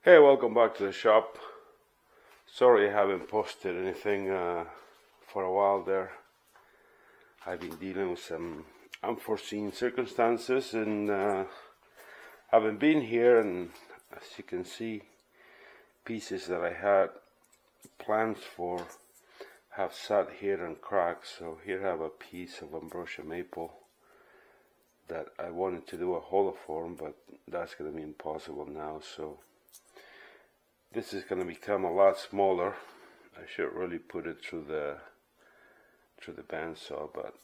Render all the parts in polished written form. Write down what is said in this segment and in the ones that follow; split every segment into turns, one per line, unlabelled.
Hey, welcome back to the shop. Sorry I haven't posted anything for a while there. I've been dealing with some unforeseen circumstances and haven't been here, and as you can see, pieces that I had plans for have sat here and cracked. So here I have a piece of ambrosia maple that I wanted to do a holoform, but that's going to be impossible now. So this is going to become a lot smaller. I should really put it through the bandsaw, but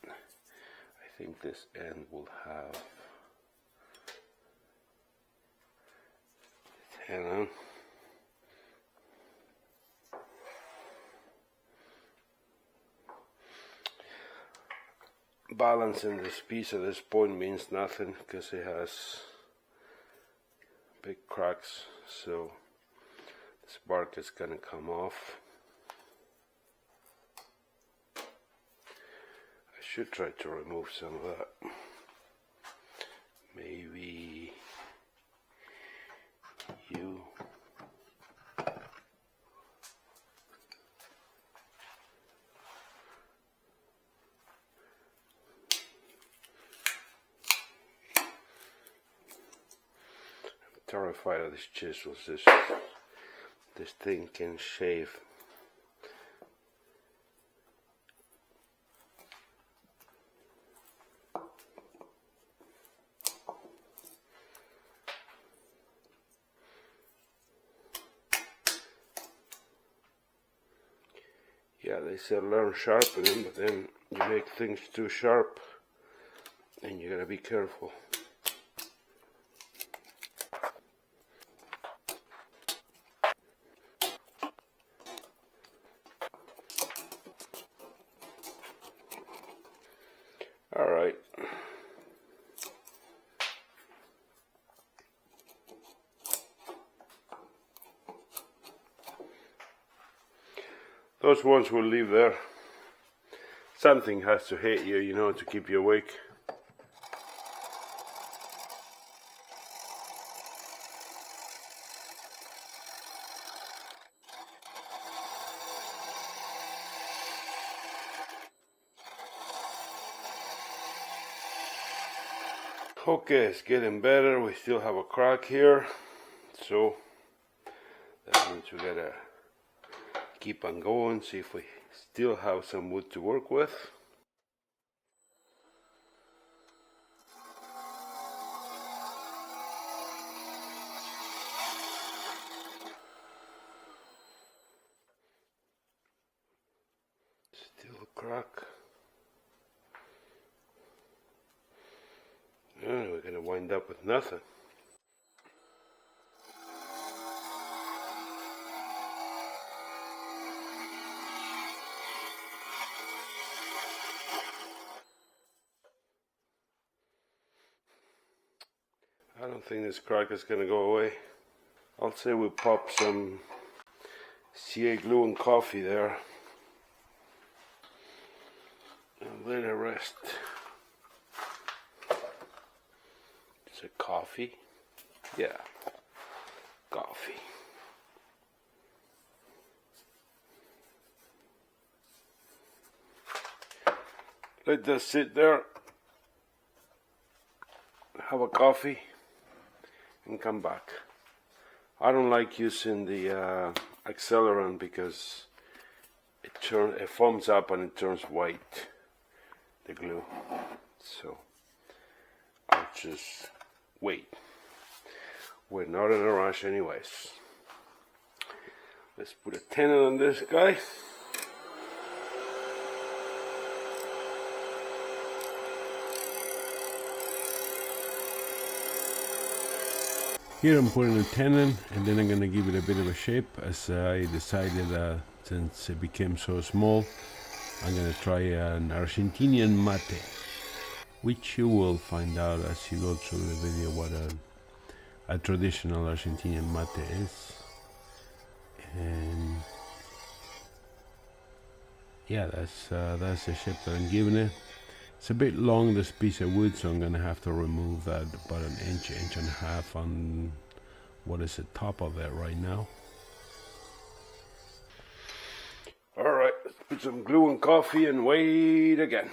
I think this end will have antenna. Balancing this piece at this point means nothing because it has big cracks, so this bark is gonna come off. I should try to remove some of that. Maybe you. I'm terrified of these chisels. This thing can shave. Yeah, they said learn sharpening, but then you make things too sharp and you gotta be careful. Alright. Those ones will leave there. Something has to hit you, you know, to keep you awake. Okay, it's getting better. We still have a crack here, so that means we gotta keep on going, see if we still have some wood to work with. Still a crack. And we're gonna wind up with nothing. I don't think this crack is gonna go away. I'll say we pop some CA glue and coffee there and let it rest. Is it coffee? Yeah, coffee. Let that sit there, have a coffee, and come back. I don't like using the accelerant because it foams up and it turns white, the glue. So I'll just wait. We're not in a rush anyways. Let's put a tenon on this guy. Here I'm putting a tenon, and then I'm going to give it a bit of a shape, as I decided since it became so small, I'm going to try an Argentinian mate, which you will find out as you go through the video what a traditional Argentinian mate is. And yeah, that's the shape that I'm giving it. It's a bit long, this piece of wood, so I'm gonna have to remove that about an inch and a half on
what is the top of it right now.
Alright, let's put some glue and coffee and wait again.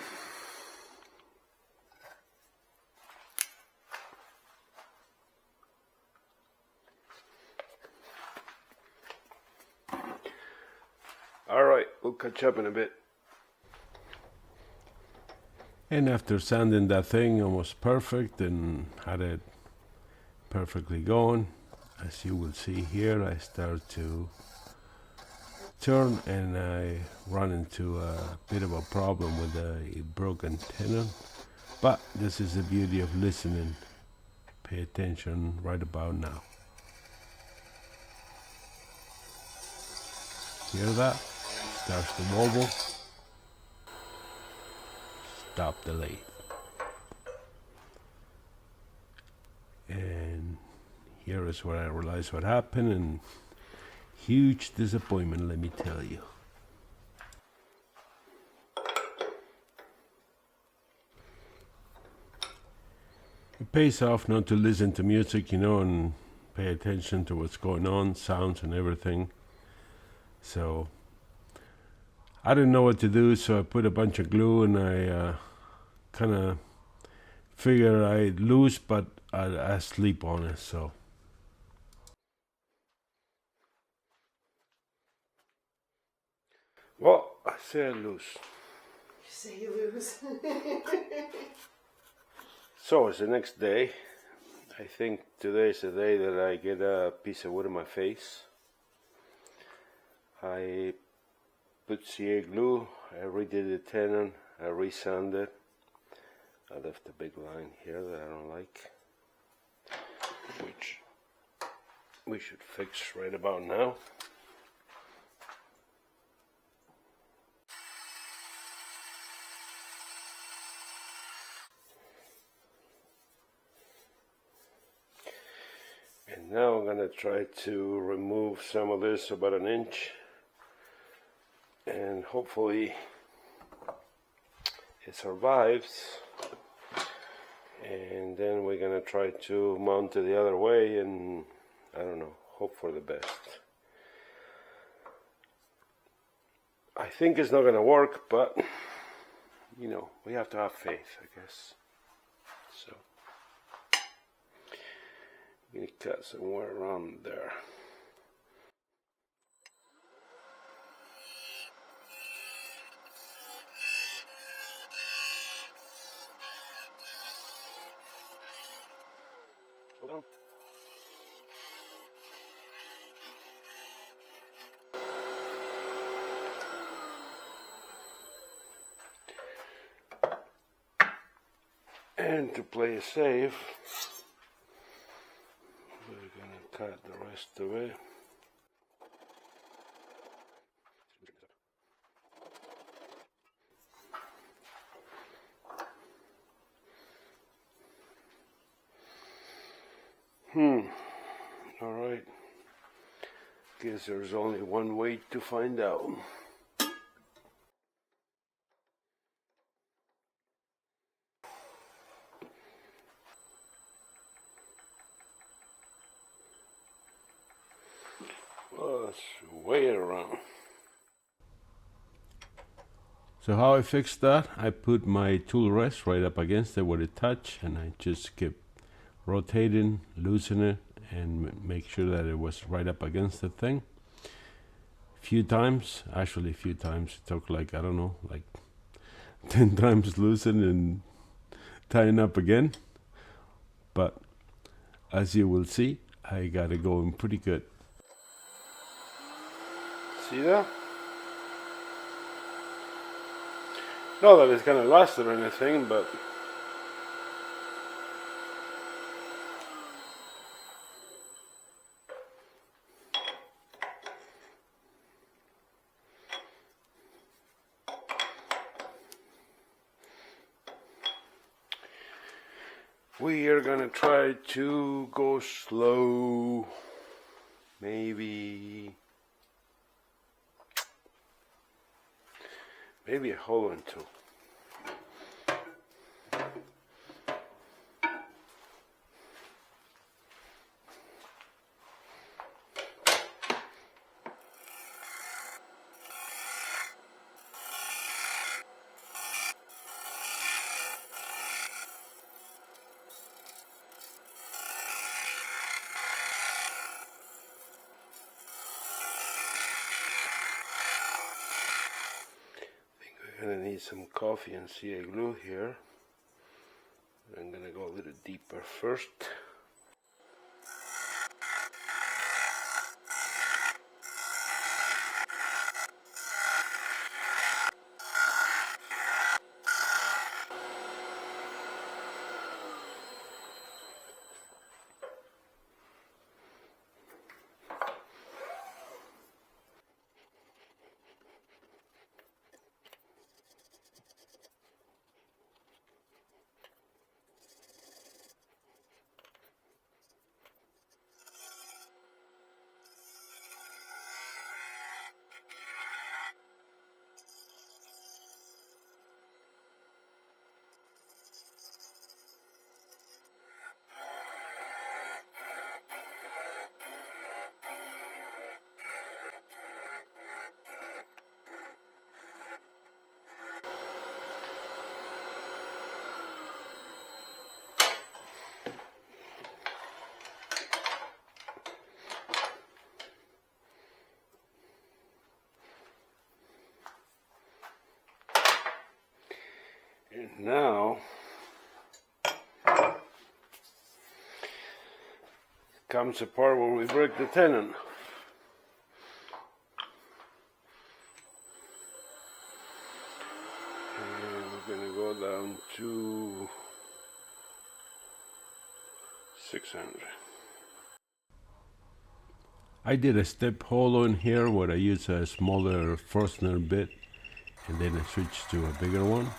Alright, we'll catch up in a bit.
And after sanding that thing almost perfect and had it perfectly going, as you will see here, I start to turn and I run into a bit of a problem with a broken tenon. But this is the beauty of listening. Pay attention right about now. Hear that? Starts to wobble. Stop the lathe. And here is where I realized what happened, and huge disappointment, let me tell you. It pays off not to listen to music, and pay attention to what's going on, sounds and everything. So I didn't know what to do, so I put a bunch of glue and I kind of figured I'd lose, but I'd sleep on it, so.
Well, I say I lose.
You say you lose.
So it's the next day. I think today is the day that I get a piece of wood in my face. I put CA glue, I redid the tenon, I resanded. I left a big line here that I don't like, which we should fix right about now. And now I'm going to try to remove some of this, about an inch, and hopefully it survives. And then we're going to try to mount it the other way and, I don't know, hope for the best. I think it's not going to work, but, we have to have faith, I guess. So, I'm going to cut somewhere around there. Hold on. And to play it safe, we're going to cut the rest of it. Alright. Guess there's only one way to find out. Well, let's weigh it around.
So how I fixed that, I put my tool rest right up against it with a touch, and I just kept rotating, loosening it, and make sure that it was right up against the thing. A few times, it took like 10 times loosen and tying up again. But as you will see, I got it going pretty good.
See that? Not that it's gonna last or anything, but we are gonna try to go slow, maybe a hole in two. Gonna need some coffee and CA glue here. I'm gonna go a little deeper first. And now comes the part where we break the tenon. And we're going to go down to 600.
I did a step hollow in here where I use a smaller Forstner bit and then I switched to a bigger one.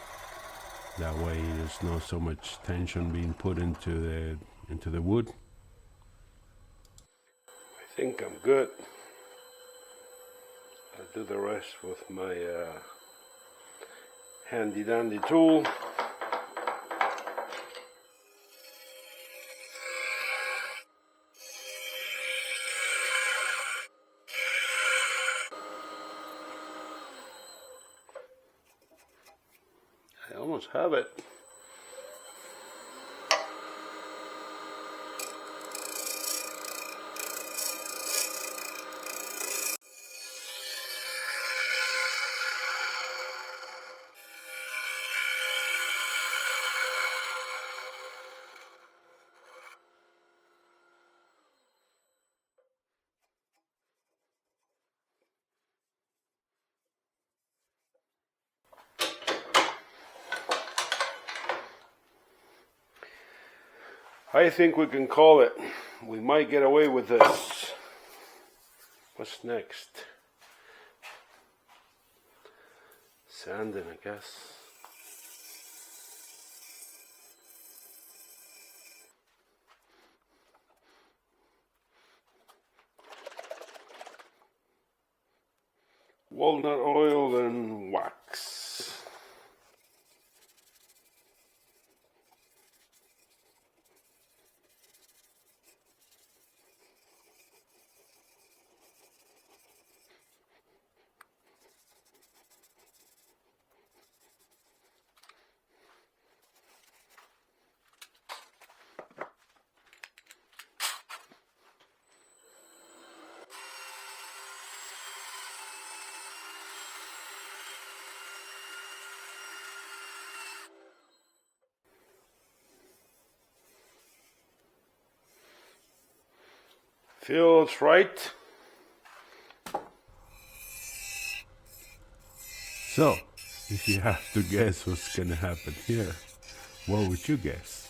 That way there's not so much tension being put into the wood.
I think I'm good. I'll do the rest with my handy dandy tool. I almost have it. I think we can call it. We might get away with this. What's next? Sanding, I guess. Walnut oil and wax. Feels right.
So, if you have to guess what's gonna happen here, what would you guess?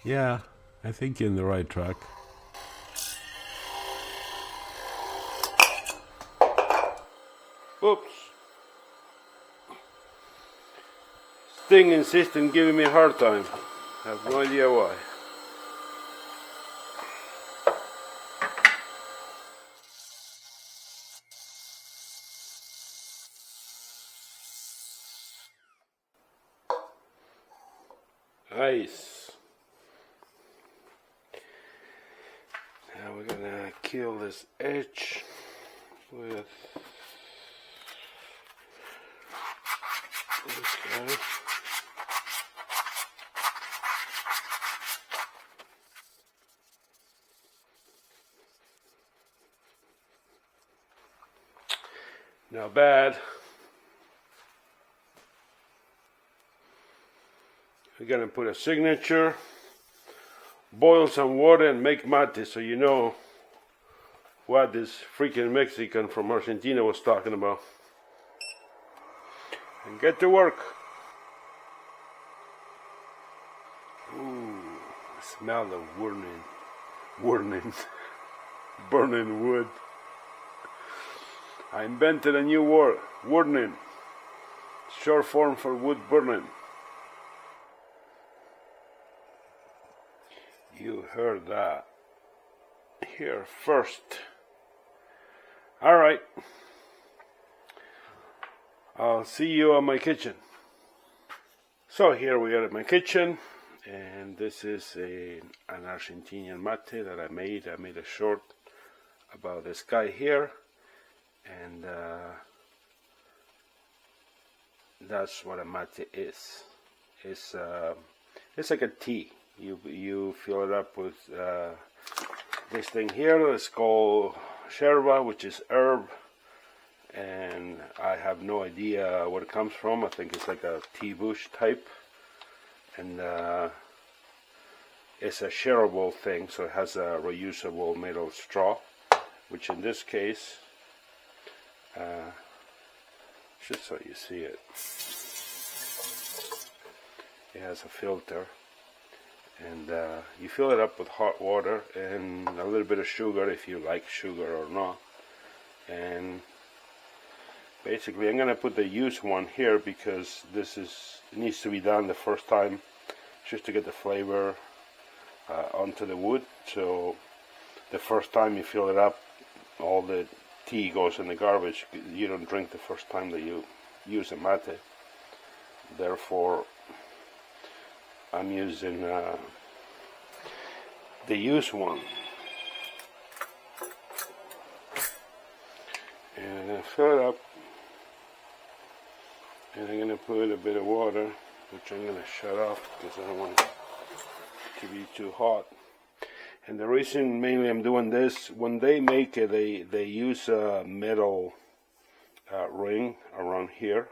Yeah, I think you're in the right track.
Oops. Sting insists on giving me a hard time. I have no idea why. Nice. Now we're gonna kill this edge with this guy. Not bad. We're gonna put a signature, boil some water and make mate, so you know what this freaking Mexican from Argentina was talking about. And get to work. Ooh, I smell the burning wood. I invented a new word, woodturning. Short form for wood burning. You heard that here first. All right. I'll see you on my kitchen. So here we are at my kitchen, and this is an Argentinian mate that I made. I made a short about this guy here, and that's what a mate is. It's like a tea. You fill it up with this thing here. It's called yerba, which is herb, and I have no idea where it comes from. I think it's like a tea bush type, and it's a shareable thing, so it has a reusable metal straw, which in this case, just so you see it, it has a filter, and you fill it up with hot water and a little bit of sugar if you like sugar or not. And basically I'm gonna put the used one here because it needs to be done the first time just to get the flavor onto the wood. So the first time you fill it up, all the tea goes in the garbage. You don't drink the first time that you use a mate. Therefore I'm using the used one, and I'm gonna fill it up, and I'm gonna put a bit of water, which I'm gonna shut off because I don't want it to be too hot. And the reason mainly I'm doing this, when they make it, they use a metal ring around here,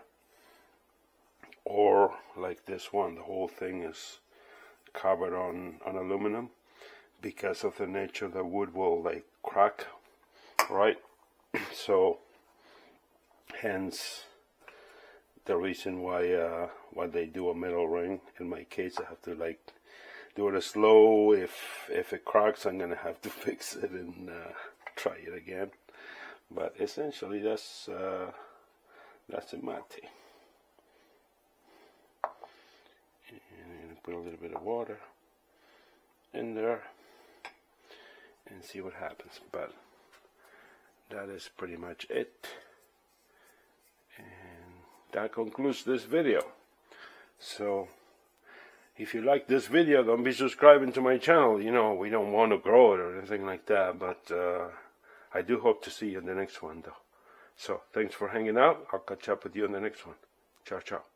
or like this one, the whole thing is covered on aluminum, because of the nature the wood will like crack, right? So hence the reason why they do a metal ring. In my case, I have to like do it slow. If it cracks, I'm gonna have to fix it and try it again. But essentially that's a mate. And put a little bit of water in there and see what happens. But that is pretty much it, and that concludes this video. So if you like this video, don't be subscribing to my channel. You know, we don't want to grow it or anything like that, but I do hope to see you in the next one though. So thanks for hanging out. I'll catch up with you in the next one. Ciao, ciao.